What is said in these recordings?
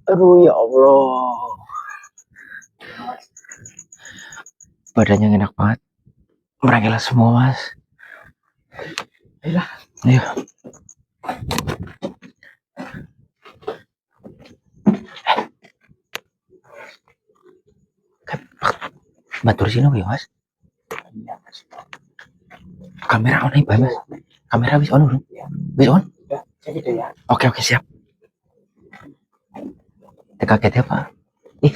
Aduh ya Allah, badannya enak banget, merengkelah semua mas. Ayolah, ayo. Batur sini ya mas. Kamera on nih mas. Kamera habis on belum? Habis on? Oke oke siap. Kagetnya apa? Ih,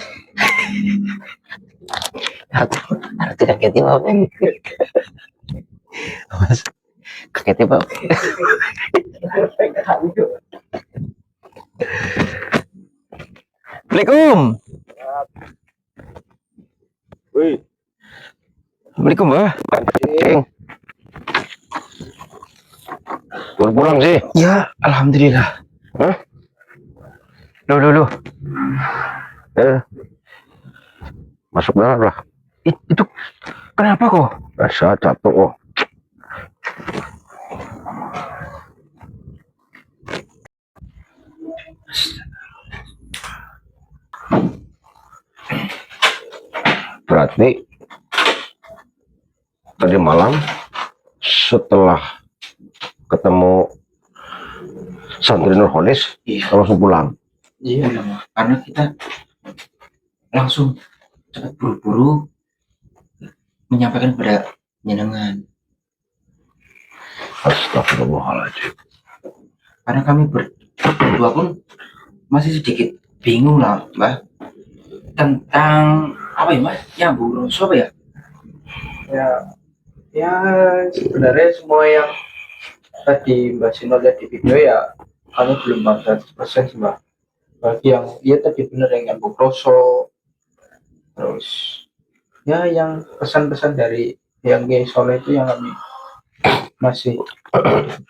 harus tidak kagetnya apa? Mas, kagetnya apa? Assalamualaikum. Wih, Assalamualaikum mbak. Cing. Baru pulang sih. Ya, alhamdulillah. Hah? Loh. Masuk dalam lah. Itu kenapa kok? Biasa jatuh. Oh. Berarti tadi malam setelah ketemu santri Nurholis, langsung pulang. Iya, karena kita langsung cepat buru-buru menyampaikan pada jenengan. Astagfirullahaladzim. Karena kami berdua pun masih sedikit bingung lah, Mbak, tentang apa ya, Mas? Nyambung rasa apa ya? Ya sebenarnya semua yang tadi Mbak Sino lihat di video ya kami belum 100% sih Mbak. Bagi yang iya tadi bener yang nyambung kroso, terus ya yang pesan-pesan dari yang Kiai Soleh itu yang kami masih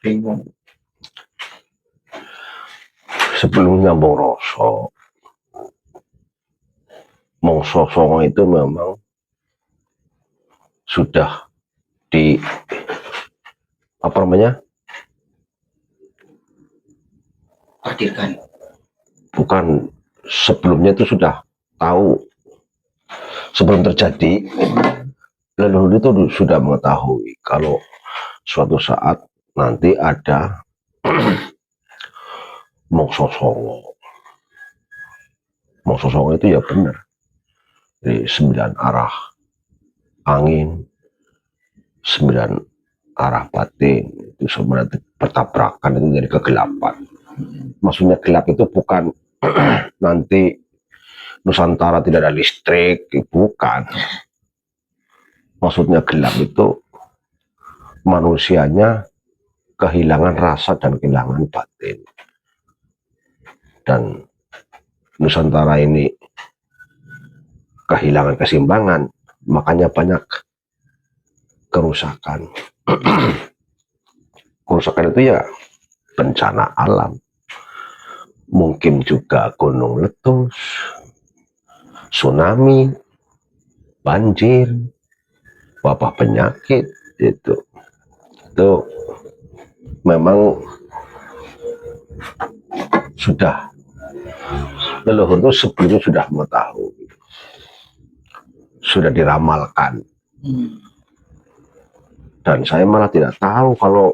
bingung. Sebelum nyambung rosok, mongso songo itu memang sudah di apa namanya? Takdirkan. Bukan, sebelumnya itu sudah tahu, sebelum terjadi leluhur itu sudah mengetahui kalau suatu saat nanti ada mongso songo. Mongso songo itu ya benar, di 9 arah angin, 9 arah batin itu sebenarnya bertabrakan, itu dari kegelapan. Maksudnya gelap itu bukan nanti Nusantara tidak ada listrik, bukan. Maksudnya gelap itu manusianya kehilangan rasa dan kehilangan batin. Dan Nusantara ini kehilangan keseimbangan, makanya banyak kerusakan. Kerusakan itu ya bencana alam, mungkin juga gunung letus, tsunami, banjir, wabah penyakit. Itu memang sudah leluhur itu sebelumnya sudah mengetahui, sudah diramalkan. Dan saya malah tidak tahu kalau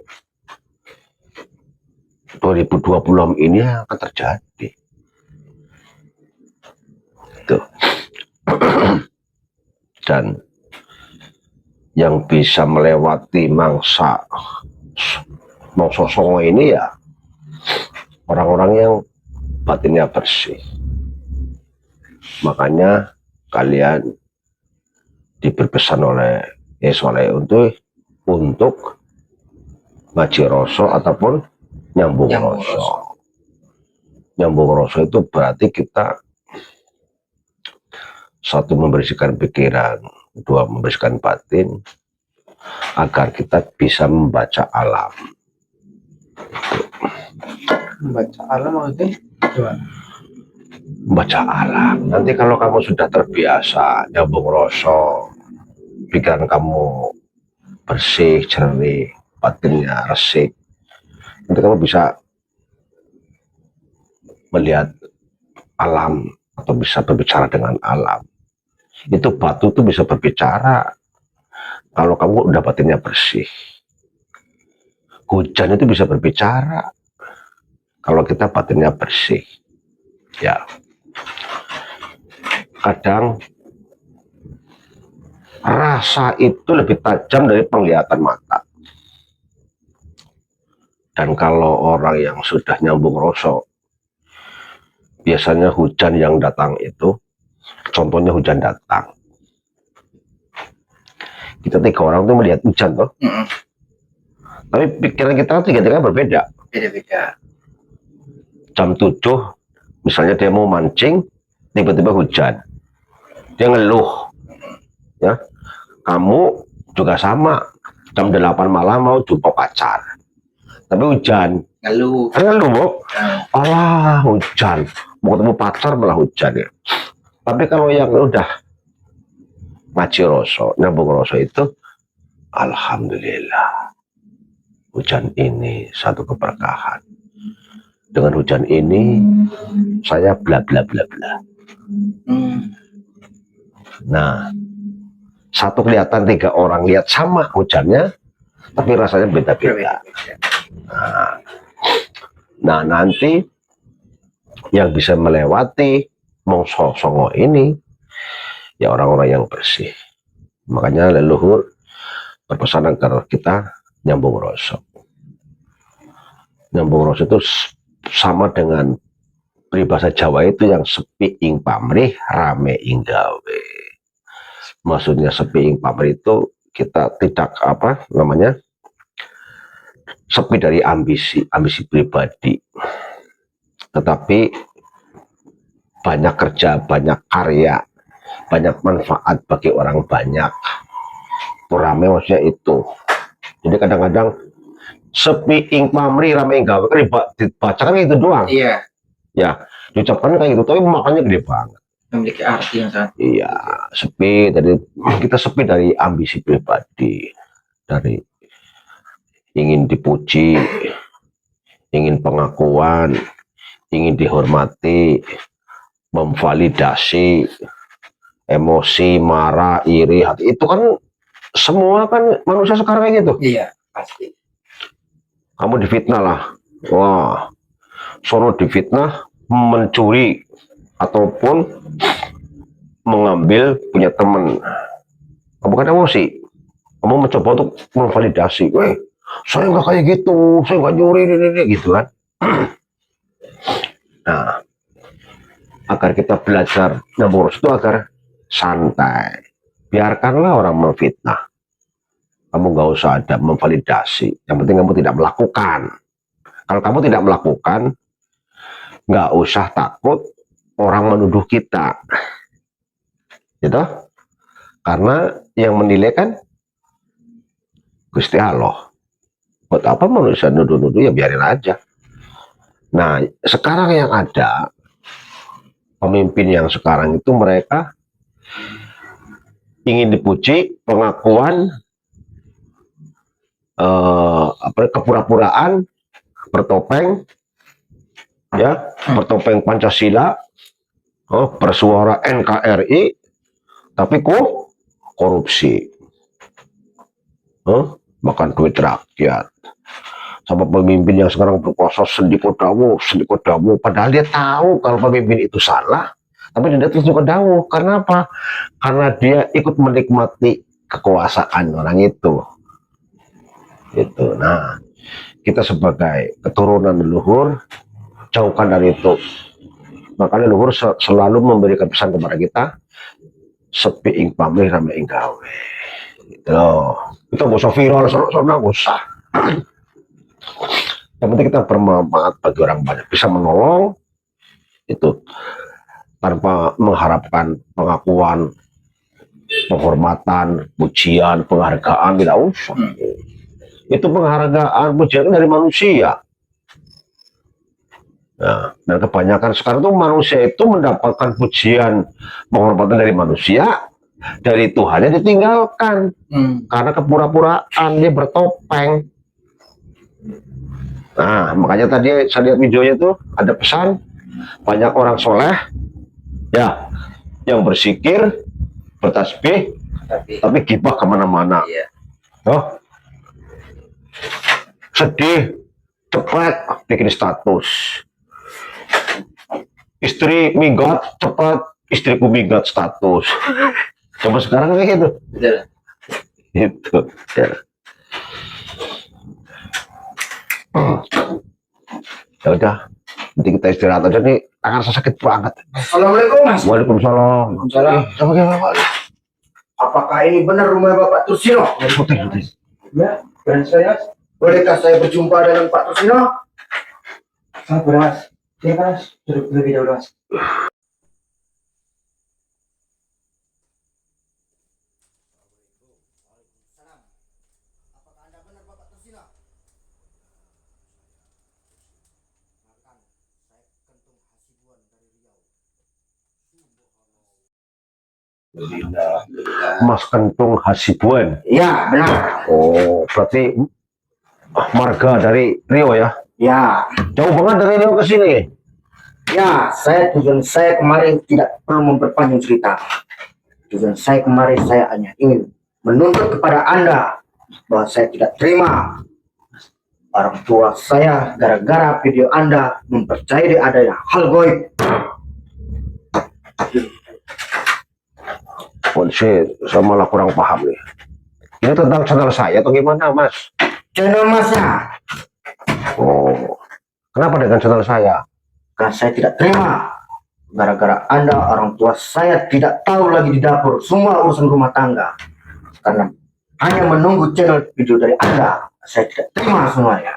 2020 ini akan terjadi. Tuh. Dan yang bisa melewati mangsa songo ini ya orang-orang yang batinnya bersih. Makanya kalian diberpesan oleh Soleh untuk ngaji roso ataupun nyambung roso. Nyambung roso itu berarti kita satu membersihkan pikiran, dua membersihkan batin, agar kita bisa membaca alam. Membaca alam maksudnya gimana? Membaca alam. Nanti kalau kamu sudah terbiasa nyambung roso, pikiran kamu bersih, jernih, batinnya resik, nanti kamu bisa melihat alam atau bisa berbicara dengan alam. Itu batu tuh bisa berbicara kalau kamu udah batinnya bersih. Hujan itu bisa berbicara kalau kita batinnya bersih. Ya. Kadang rasa itu lebih tajam dari penglihatan mata. Dan kalau orang yang sudah nyambung rasa, biasanya hujan yang datang itu, contohnya hujan datang. Kita 3 orang tuh melihat hujan toh. Tapi pikiran kita tiga-tiga berbeda. Beda-beda. Jam 7, misalnya dia mau mancing, tiba-tiba hujan. Dia ngeluh. Ya. Kamu juga sama. Jam 8 malam mau jumpa pacar. Tapi hujan. Ngeluh. Ngeluh, Bu. Alah, hujan. Mau ketemu pacar malah hujan ya. Tapi kalau yang udah ngaji rasa, nyambung rasa itu, alhamdulillah. Hujan ini satu keberkahan. Dengan hujan ini saya bla bla bla bla. Nah, satu kelihatan 3 orang lihat sama hujannya, tapi rasanya beda-beda. Nah, nanti yang bisa melewati mongso songo ini ya orang-orang yang bersih. Makanya leluhur berpesan agar kita nyambung rasa. Nyambung rasa itu sama dengan peribahasa Jawa itu yang sepi ing pamrih, rame ing gawe. Maksudnya sepi ing pamrih itu kita tidak sepi dari ambisi pribadi. Tetapi banyak kerja, banyak karya, banyak manfaat bagi orang banyak. Rame maksudnya itu. Jadi kadang-kadang sepi ing pamrih, rame ing gawe, dibaca kan itu doang. Iya. Ya, diucapkan kayak gitu, tapi makanya gede banget. Memiliki arti yang sangat. Iya, sepi dari kita sepi dari ambisi pribadi, dari ingin dipuji, ingin pengakuan, ingin dihormati, memvalidasi, emosi, marah, iri, hati. Itu kan semua kan manusia sekarang kayak gitu. Iya, pasti. Kamu difitnah lah. Wah, sono difitnah, mencuri ataupun mengambil punya teman. Kamu kan emosi. Kamu mencoba untuk memvalidasi. Saya nggak kayak gitu, saya nggak nyuri ini gitu kan. Nah, agar kita belajar nyambung itu agar santai. Biarkanlah orang memfitnah. Kamu nggak usah ada memvalidasi. Yang penting kamu tidak melakukan. Kalau kamu tidak melakukan, nggak usah takut orang menuduh kita. Gitu? Karena yang menilai kan Gusti Allah. Buat apa manusia nuduh-nuduh, ya biarin aja. Nah, sekarang yang ada, pemimpin yang sekarang itu mereka ingin dipuji, pengakuan, kepura-puraan, bertopeng, ya, bertopeng Pancasila, bersuara NKRI, tapi kok korupsi, makan duit rakyat. Sama pemimpin yang sekarang berkuasa sendiko dawo, padahal dia tahu kalau pemimpin itu salah, tapi dia terus juga dawo. Karena apa? Karena dia ikut menikmati kekuasaan orang itu. Gitu. Nah, kita sebagai keturunan leluhur jauhkan dari itu. Makanya leluhur selalu memberikan pesan kepada kita, sepi ing pamrih, rame ing gawe. Gitu loh. Kita nggak usah viral, nggak usah. Yang penting kita bermanfaat bagi orang banyak, bisa menolong itu tanpa mengharapkan pengakuan, penghormatan, pujian, penghargaan, tidak usah. Itu penghargaan, pujian dari manusia. Nah, dan kebanyakan sekarang tuh manusia itu mendapatkan pujian, penghormatan dari manusia, dari Tuhannya ditinggalkan karena kepura-puraan, dia bertopeng. Nah, makanya tadi saya lihat videonya tuh ada pesan, banyak orang soleh, ya, yang berzikir, bertasbih, tapi gibah kemana-mana. Iya. Oh, sedih, cepat bikin status. Istri minggat, cepat istriku minggat status. Coba sekarang kayak gitu. Betul. Itu. Ya. Ya udah, nanti kita istirahat aja nih. Tangan saya sakit banget. Assalamualaikum Mas. Waalaikumsalam. Waalaikumsalam. Sama Pak. Apakah ini benar rumah Bapak Tursino? Putih. Ya, benar saya. Bolehkah saya berjumpa dengan Pak Tursino? Sangat boleh Mas. Silakan Mas, duduk lebih dahulu Mas. Apakah Anda benar Bapak Tursino? Saya Kentung Hasibuan dari Riau. Mas Kentung Hasibuan. Ya, benar. Oh, berarti marga dari Rio ya? Ya, Jauh banget dari Rio ke sini. ya, tujuan saya kemarin tidak perlu memperpanjang cerita. Tujuan saya kemarin saya hanya ingin menuntut kepada Anda bahwa saya tidak terima orang tua saya gara-gara video Anda mempercayai adanya hal goib. Polisi, saya malah kurang paham nih. Ini tentang channel saya atau gimana, Mas? Channel Masnya, Oh, kenapa dengan channel saya? karena saya tidak terima gara-gara Anda orang tua saya tidak tahu lagi di dapur semua urusan rumah tangga. Karena hanya menunggu channel video dari Anda, saya tidak terima semuanya.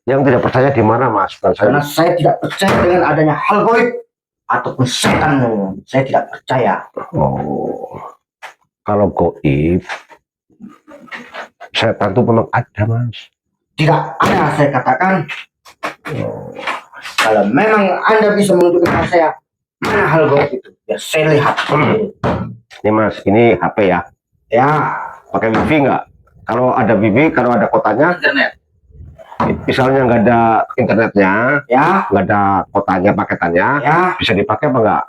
Yang tidak percaya di mana, Mas? Karena saya tidak percaya dengan adanya hal goib ataupun setan. Saya tidak percaya. Oh, kalau goib, setan itu memang ada, Mas. Tidak ada, saya katakan. Kalau memang Anda bisa menunjukkan kepada saya mana hal goib itu, ya saya lihat. Ini, Mas, ini HP ya? Ya, Pakai wifi nggak? Kalau ada wifi, kalau ada kotanya, Internet. misalnya nggak ada internetnya, ya, nggak ada kotanya, paketannya, ya. bisa dipakai apa nggak?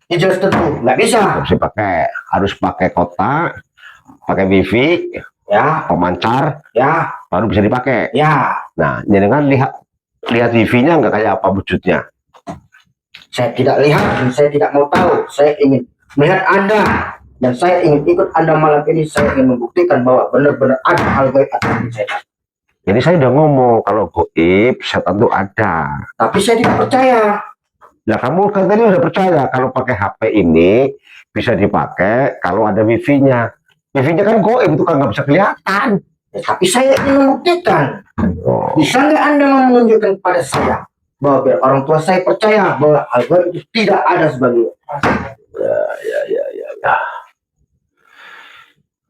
Ya jelas tentu nggak bisa. Nggak bisa dipakai, harus pakai kota, pakai wifi, Ya, pemancar, ya, baru bisa dipakai. ya. Nah, jangan lihat wifi-nya nggak kayak apa wujudnya. Saya tidak lihat dan saya tidak mau tahu. Saya ingin melihat Anda dan saya ingin ikut Anda malam ini. Saya ingin membuktikan bahwa benar-benar ada hal goib ataupun setan. Jadi saya udah ngomong kalau goib setan itu ada. Tapi saya tidak percaya. Nah, kamu kan tadi udah percaya kalau pakai HP ini bisa dipakai kalau ada wifi-nya. Wifi-nya kan goib itu kan nggak bisa kelihatan. Ya, tapi saya ingin membuktikan. Oh, Bisa nggak Anda menunjukkan kepada saya bahwa biar orang tua saya percaya bahwa hal goib itu tidak ada sebagai ya.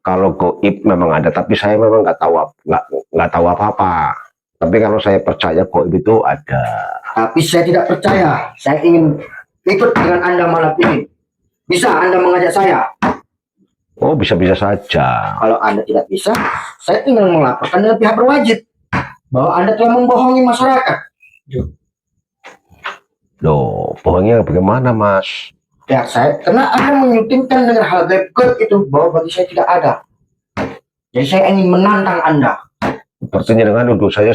Kalau goib memang ada, tapi saya memang nggak tahu apa-apa. Tapi kalau saya percaya goib itu ada. Tapi saya tidak percaya. Saya ingin ikut dengan Anda malam ini. Bisa Anda mengajak saya? Oh, bisa-bisa saja. Kalau Anda tidak bisa, saya tinggal melaporkan dengan pihak berwajib bahwa Anda telah membohongi masyarakat. Loh, bohongnya bagaimana, Mas? Ya, karena Anda menyutingkan dengan hal goib itu bahwa bagi saya tidak ada. Jadi saya ingin menantang Anda. Sepertinya dengan nuduh saya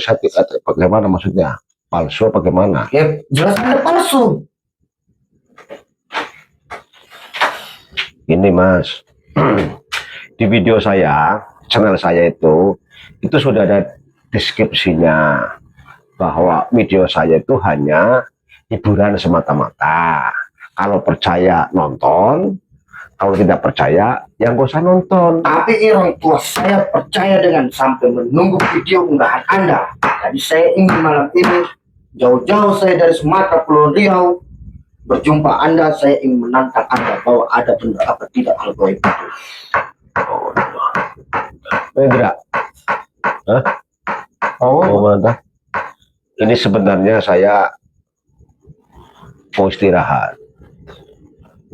bagaimana maksudnya? Palsu apa bagaimana? Ya, jelas Anda palsu. Ini, Mas. Di video saya, channel saya itu sudah ada deskripsinya bahwa video saya itu hanya hiburan semata-mata. Kalau percaya nonton, kalau tidak percaya ya nggak usah nonton. Tapi orang tua saya percaya dengan sampai menunggu video unggahan Anda. Jadi saya ingin malam ini jauh-jauh saya dari Sumatera Pulau Riau berjumpa Anda. Saya ingin menantang Anda bahwa ada benar apa tidak hal goib itu. Enggak. Hah? Oh, Mantap. Ini sebenarnya saya mau istirahat.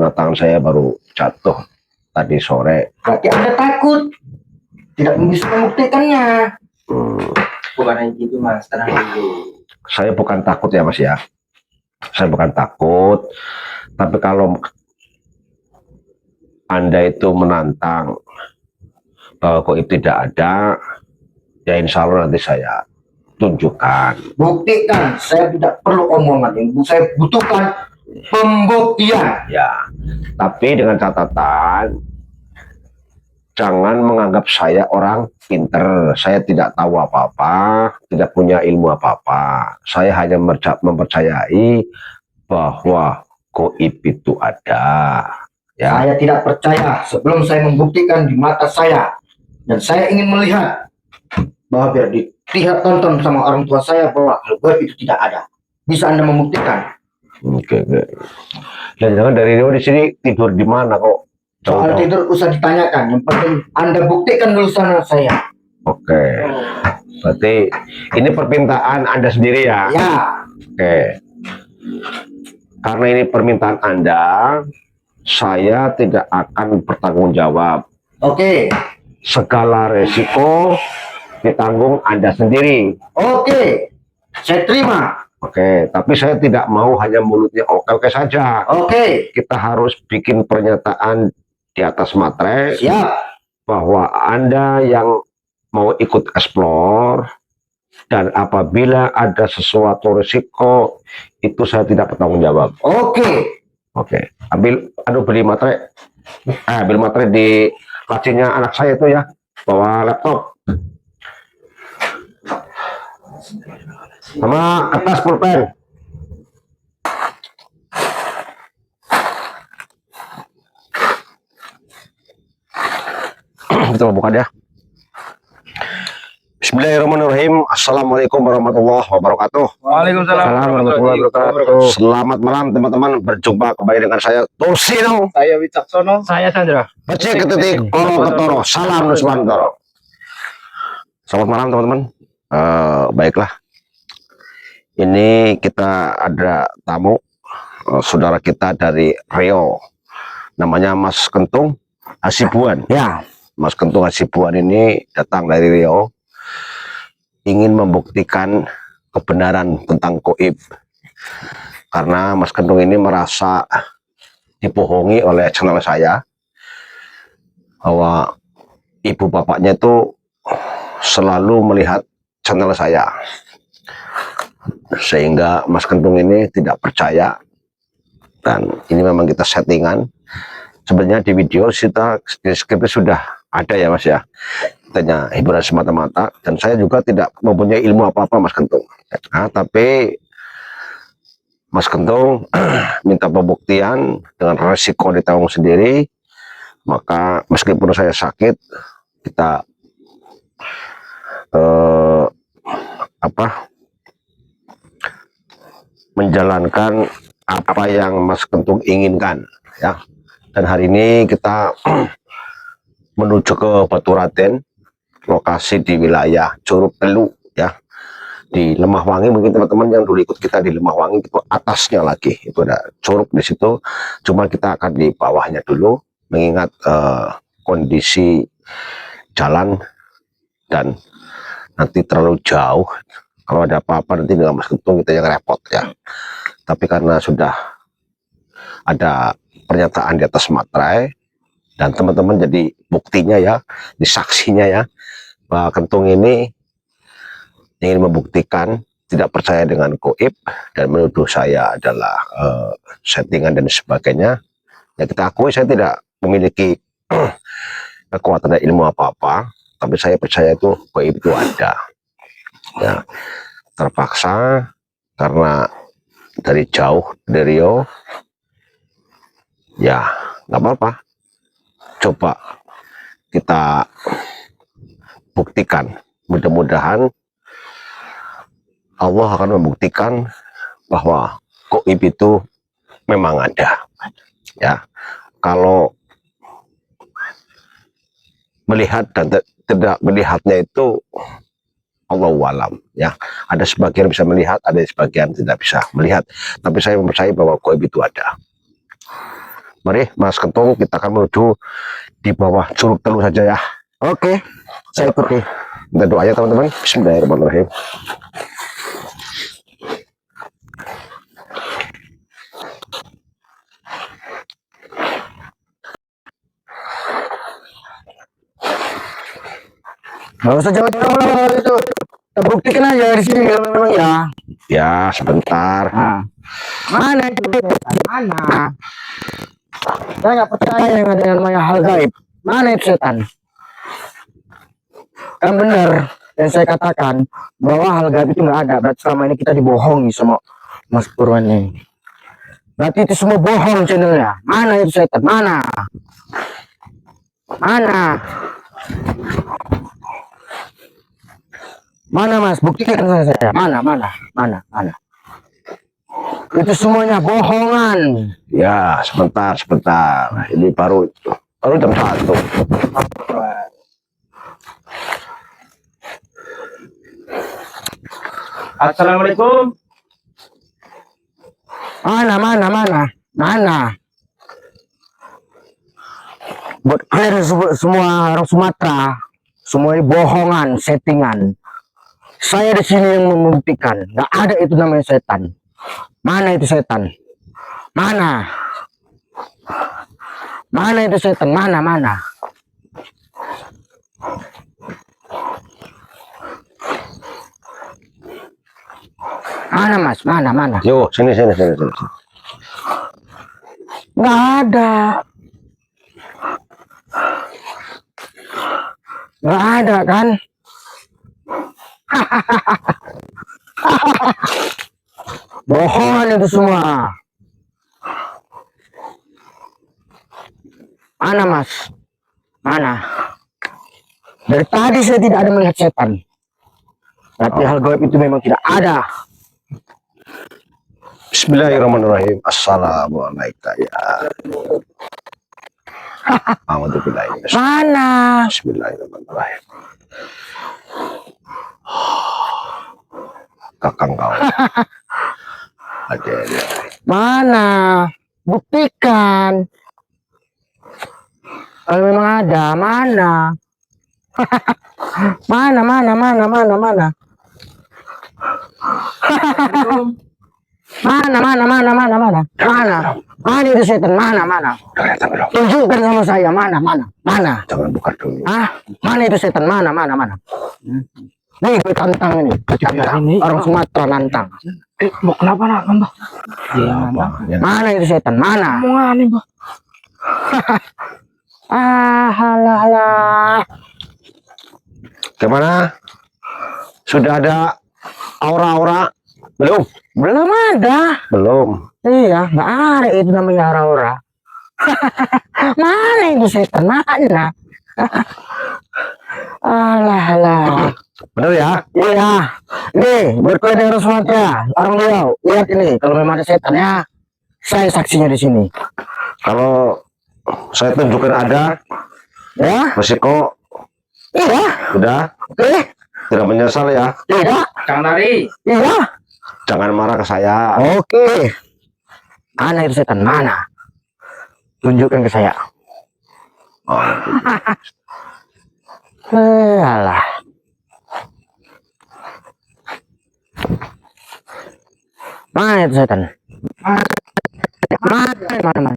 Nah, tangan saya baru jatuh tadi sore. Berarti Anda takut. Tidak bisa membuktikannya. Bukan hanya gitu Mas, tenang dulu. Saya bukan takut ya Mas ya. Saya bukan takut. Tapi kalau Anda itu menantang bahwa goib tidak ada, ya insya Allah nanti saya tunjukkan. Buktikan, saya tidak perlu omongan. Yang saya butuhkan pembuktian. Ya, tapi dengan catatan jangan menganggap saya orang pinter. Saya tidak tahu apa-apa, tidak punya ilmu apa-apa. Saya hanya mempercayai bahwa goib itu ada. Ya, Saya tidak percaya sebelum saya membuktikan di mata saya. Dan saya ingin melihat bahwa biar dilihat tonton sama orang tua saya bahwa hal goib itu tidak ada. Bisa Anda membuktikan? oke. Dan jangan dari Rio di sini tidur di mana kok? Soal tidur usah ditanyakan. Yang penting Anda buktikan dulu sana saya. Oke. Berarti ini permintaan Anda sendiri ya? Ya. Oke. Karena ini permintaan Anda, saya tidak akan bertanggung jawab. Oke. Segala resiko ditanggung Anda sendiri. Oke. Saya terima. Oke, tapi saya tidak mau hanya mulutnya oke-oke saja. Oke. Kita harus bikin pernyataan di atas materai Siap. bahwa Anda yang mau ikut explore dan apabila ada sesuatu risiko itu saya tidak bertanggung jawab. Oke. Oke, beli materai. Ambil materai di lacinya anak saya itu ya, bawa laptop sama kertas pulpen. Kita buka ya. Bismillahirrahmanirrahim. Assalamualaikum warahmatullahi wabarakatuh. Waalaikumsalam warahmatullahi wabarakatuh. Selamat malam teman-teman. Berjumpa kembali dengan saya Tursino. Saya Wicaksono. Saya Chandra. Becik ketik Koro Ketoro. Salam Nuswantoro. Selamat malam teman-teman. Baiklah. Ini kita ada tamu saudara kita dari Rio. Namanya Mas Kentung Hasibuan. Ya. Mas Kentung Hasibuan ini datang dari Rio, ingin membuktikan kebenaran tentang goib. Karena Mas Kentung ini merasa dibohongi oleh channel saya, bahwa ibu bapaknya itu selalu melihat channel saya. Sehingga Mas Kentung ini tidak percaya, dan ini memang kita settingan. Sebenarnya di video kita di skripnya sudah ada ya Mas ya, katanya hiburan semata-mata, dan saya juga tidak mempunyai ilmu apa-apa Mas Kentung. Nah, tapi Mas Kentung minta pembuktian dengan resiko ditanggung sendiri, maka meskipun saya sakit, kita menjalankan apa yang Mas Kentung inginkan ya. Dan hari ini kita menuju ke Batu Raden, lokasi di wilayah Curug Telu ya, di Lemah Wangi. Mungkin teman-teman yang dulu ikut kita di Lemah Wangi itu atasnya lagi itu ada curug di situ, cuma kita akan di bawahnya dulu mengingat kondisi jalan dan nanti terlalu jauh. Kalau ada apa-apa nanti dengan Mas Kentung kita yang repot ya. Tapi karena sudah ada pernyataan di atas materai dan teman-teman jadi buktinya ya, disaksinya ya, bahwa Kentung ini ingin membuktikan tidak percaya dengan goib dan menuduh saya adalah settingan dan sebagainya. Ya kita akui saya tidak memiliki kekuatan dan ilmu apa-apa, tapi saya percaya itu goib itu ada. Ya, terpaksa karena dari jauh dari Rio, ya nggak apa-apa, coba kita buktikan. Mudah-mudahan Allah akan membuktikan bahwa goib itu memang ada ya. Kalau melihat dan tidak melihatnya itu Allahu alam ya. Ada sebagian bisa melihat, ada sebagian tidak bisa melihat, tapi saya mempercayai bahwa goib itu ada. Mari Mas Kentung, kita akan menuju di bawah Curug Telu saja ya. Oke, saya ikuti. Kita doa ya teman-teman. Bismillahirrahmanirrahim. Nggak usah jauh-jauh itu. Kita buktikan aja di sini kalau memang ya. Ya, sebentar. Nah, mana itu? Mana? Saya nggak percaya dengan namanya hal gaib. Mana itu setan? Kan benar yang saya katakan bahwa hal gaib itu nggak ada. Berarti selama ini kita dibohongi sama Mas Purwan ini. Berarti itu semua bohong channelnya. Mana itu setan? Mana? Mana? Mana Mas? Buktikan saya. Mana? Itu semuanya bohongan. Ya, sebentar. Ini baru jam 1. Assalamualaikum. Mana? Buat kalian semua orang Sumatera, semua ini bohongan, settingan. Saya di sini yang membuktikan, nggak ada itu namanya setan. Mana itu setan? Mana? Mana itu setan? Mana? Mana Mas? Mana? Yo, sini. Nggak ada. Nggak ada kan? Bohongan itu semua. Mana Mas? Mana? Dari tadi saya tidak ada melihat setan. Tapi hal gaib itu memang tidak ada. Bismillahirrahmanirrahim. Assalamualaikum ya. Mana? Bismillahirrahmanirrahim. Kakang kau. Ada. Mana? Buktikan. Kalau memang ada, mana? Mana? Mana itu setan? Mana? Tunjukkan sama saya, mana? Jangan buka dulu. Mana itu setan? Mana? Nih, gue tantang ini. Orang Sumatera nantang. Mau kenapa nak, Mbak? Mana itu setan? Mana? Mau ngani, Mbak? Halah. Gimana? Sudah ada aura-aura? Belum? Belum ada. Belum. Iya, nggak ada itu namanya aura-aura. Mana itu setan? Mana? Alah. Benar ya? Iya. Nih, berkeliling orang Sumatera, orang Riau. Lihat ini, kalau memang ada setan ya, saya saksinya di sini. Kalau saya tunjukkan ada, Ya, resiko iya. udah Oke. tidak menyesal ya. Iya. Kang Nari. Iya. Jangan marah ke saya. Oke. Mana itu setan? Mana? Tunjukkan ke saya. Alah. Mana itu setan? Mana?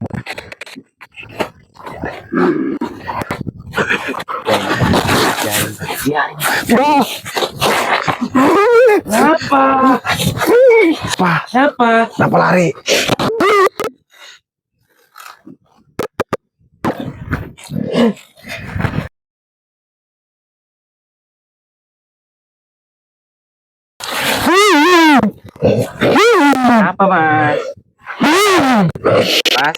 Bos. Kenapa lari? Apa, Mas? Mas?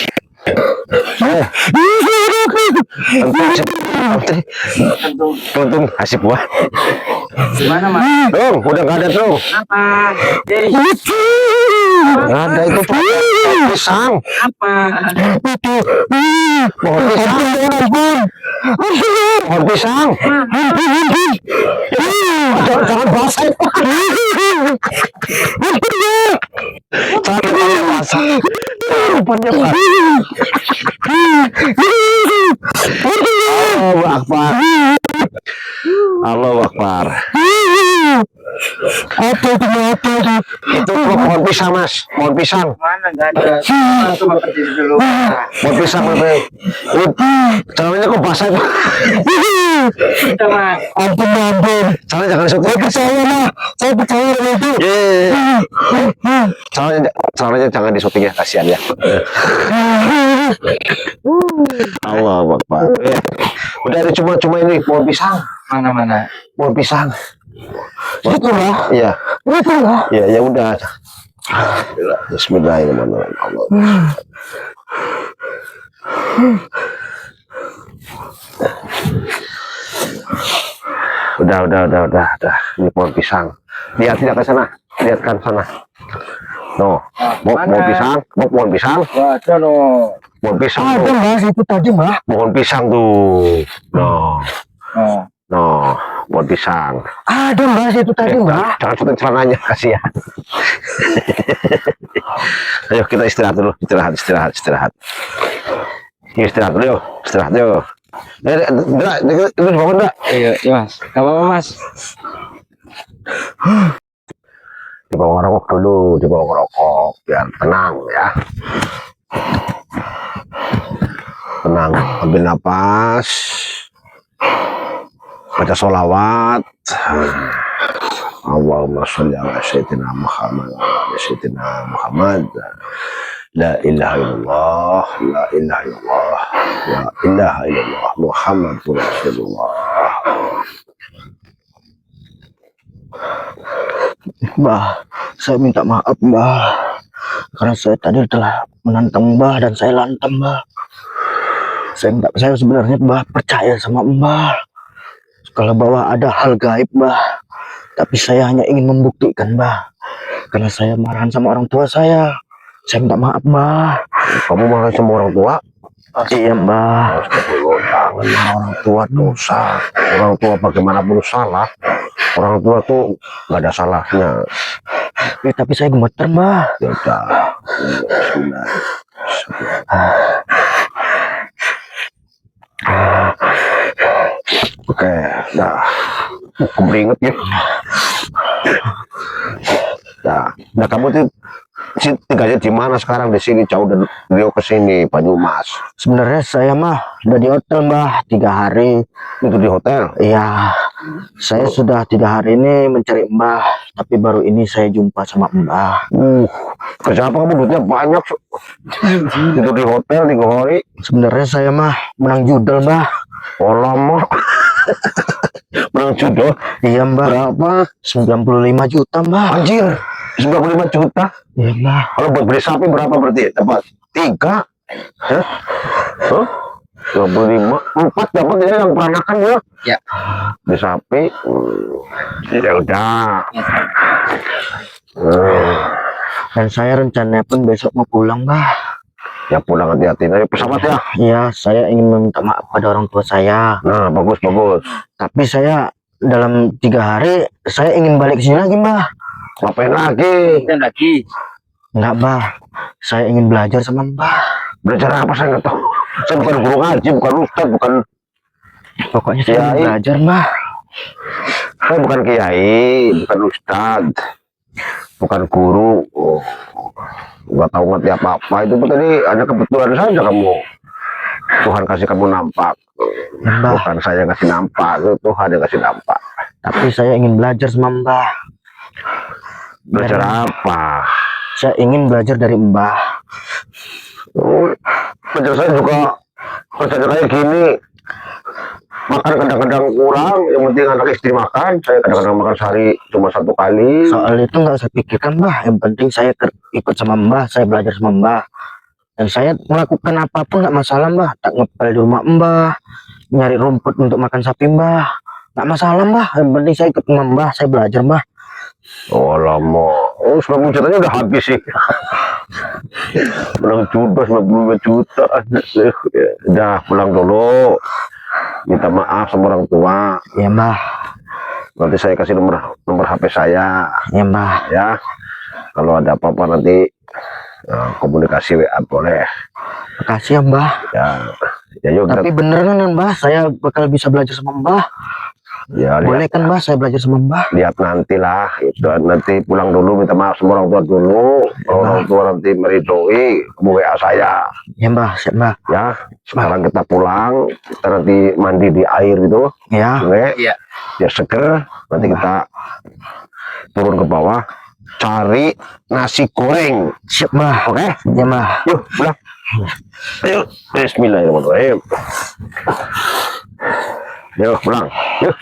Untung hasib gua. Gimana, Mas? Dong, udah gak ada tuh. Apa? Jadi, Gak ada itu pisang. apa? Pohon pisang. Jangan basah. Jangan basah. Rupanya basah. Allahu Akbar. Apa itu? Apa itu? Itu pohon pisang, Mas. Pohon pisang. Mana nggak ada. Coba berdiri dulu. Pohon pisang, Mas. Caranya kok basah, Pak? Kita mas. Ampun, ampun. Caranya jangan disebut. Saya percaya mah. Saya percaya sama itu. Caranya jangan disyuting ya, kasihan ya. Allahu Akbar. Udah ada cuma ini pohon pisang. Mana. Pohon pisang. Itu lah. Iya. Itu lah. Ya, ya udah. Bismillahirrahmanirrahim. Udah. Ini pohon pisang. Lihat tidak ke sana. Lihat kan sana. No, pohon pisang, pohon pisang, Ada no. pohon pisang Ada tuh. mas, itu tadi mas. Pohon pisang tuh. No, Oh. no, pohon pisang. Ada mas, itu tadi mas. Jangan syuting celananya, kasihan. Ayo kita istirahat dulu, istirahat. Istirahat dulu, yuk. Istirahat yuk. Itu dibangun enggak? Iya mas. Gak apa-apa mas. Dibawa ngerokok dulu, dibawa ngerokok biar tenang ya. Tenang, ambil napas, baca sholawat. Allahumma sholli ala sayyidina Muhammad wa ala sayyidina Muhammad. La ilaha illallah, la ilaha illallah, la ilaha illallah, Muhammadur Rasulullah. Mbah, saya minta maaf mbah. Karena saya tadi telah menantang mbah dan saya lantang mbah. Saya sebenarnya mbah percaya sama mbah. Kalau bahwa ada hal gaib mbah. Tapi saya hanya ingin membuktikan mbah. Karena saya marahan sama orang tua saya. Saya minta maaf mbah. Kamu marah sama orang tua? Iya mbah. Jangan marah orang tua, dosa. Orang tua bagaimanapun salah. Orang tua tuh nggak ada salahnya. Tapi saya gemeter mbah. Ya udah. Bismillah. Oke, dah. Keringet ya. Nah kamu tuh tinggalnya di mana sekarang? Di sini jauh dari Rio ke sini, Banyumas. Sebenarnya saya mah udah di hotel mbah 3 hari. Itu di hotel. Iya, saya sudah 3 hari ini mencari mbah, tapi baru ini saya jumpa sama mbah. Kerja apa kamu? Duitnya banyak. Itu di hotel 3 hari. Sebenarnya saya mah menang judel mbah. Oh lama. Menang judo. Iya mbah. Berapa? 95 juta mbah. Anjir. 95 juta. Iya mbah. Kalau buat beli sapi berapa berarti? Dapat 3. Ya? Huh? 25. 4 dapat ya yang peranakan ya. Ya. Beli sapi. Ya udah. Dan saya rencananya pun besok mau pulang mbah. Ya pulang hati-hati dari pesawat ya. Iya, saya ingin meminta maaf pada orang tua saya. Nah, bagus. Tapi saya dalam 3 hari saya ingin balik ke sini lagi mbah. Ngapain lagi? Dan lagi. Enggak mbah. Saya ingin belajar sama mbah. Belajar apa saya nggak tahu. Saya bukan guru ngaji, bukan ustad, bukan. Pokoknya saya ingin Kiai. belajar mbah. Saya bukan kiai, bukan ustad, bukan guru. Oh, nggak tahu ngerti apa-apa. Itu tuh tadi ada kebetulan saja kamu. Tuhan kasih kamu nampak. Mbah. Bukan saya yang kasih nampak, itu Tuhan yang kasih nampak. Tapi saya ingin belajar sama mbah. Belajar apa? Saya ingin belajar dari mbah. Oh, belajar saya juga kerjanya kayak gini. Makan kadang-kadang kurang, yang penting anak istri makan. Saya kadang-kadang makan sehari cuma 1 kali. Soal itu nggak saya pikirkan mbah. Yang penting saya ikut sama mbah, saya belajar sama mbah. Dan saya melakukan apapun nggak masalah mbah. Tak ngepel di rumah mbah, nyari rumput untuk makan sapi mbah. Nggak masalah mbah. Yang penting saya ikut sama mbah, saya belajar mbah. Oh lama. Oh 90 jutanya udah habis sih. Menang judo 95 juta. Udah pulang dulu. Minta maaf sama orang tua. Ya mbah. Nanti saya kasih nomor HP saya. Ya mbah. Ya. Kalau ada apa-apa nanti komunikasi WA boleh. Makasih ya mbah. Ya. Ya yuk kita. Tapi beneran ya mbah, saya bakal bisa belajar sama mbah. Ya, Boleh kan Mbah saya belajar sama Mbah? lihat nantilah itu nanti pulang dulu minta maaf sama orang tua dulu. Kalau orang tua nanti meridoi hubungi WA saya Ya Mbah, siap Mbah. ya. Sekarang kita pulang, kita nanti mandi di air itu Ya. sungai Iya. biar seger. Nanti kita turun ke bawah cari nasi goreng. Siap Mbah. Oke, Ya Mbah. yuk pulang. Ayo, Bismillahirrahmanirrahim. Yuk pulang, yuk.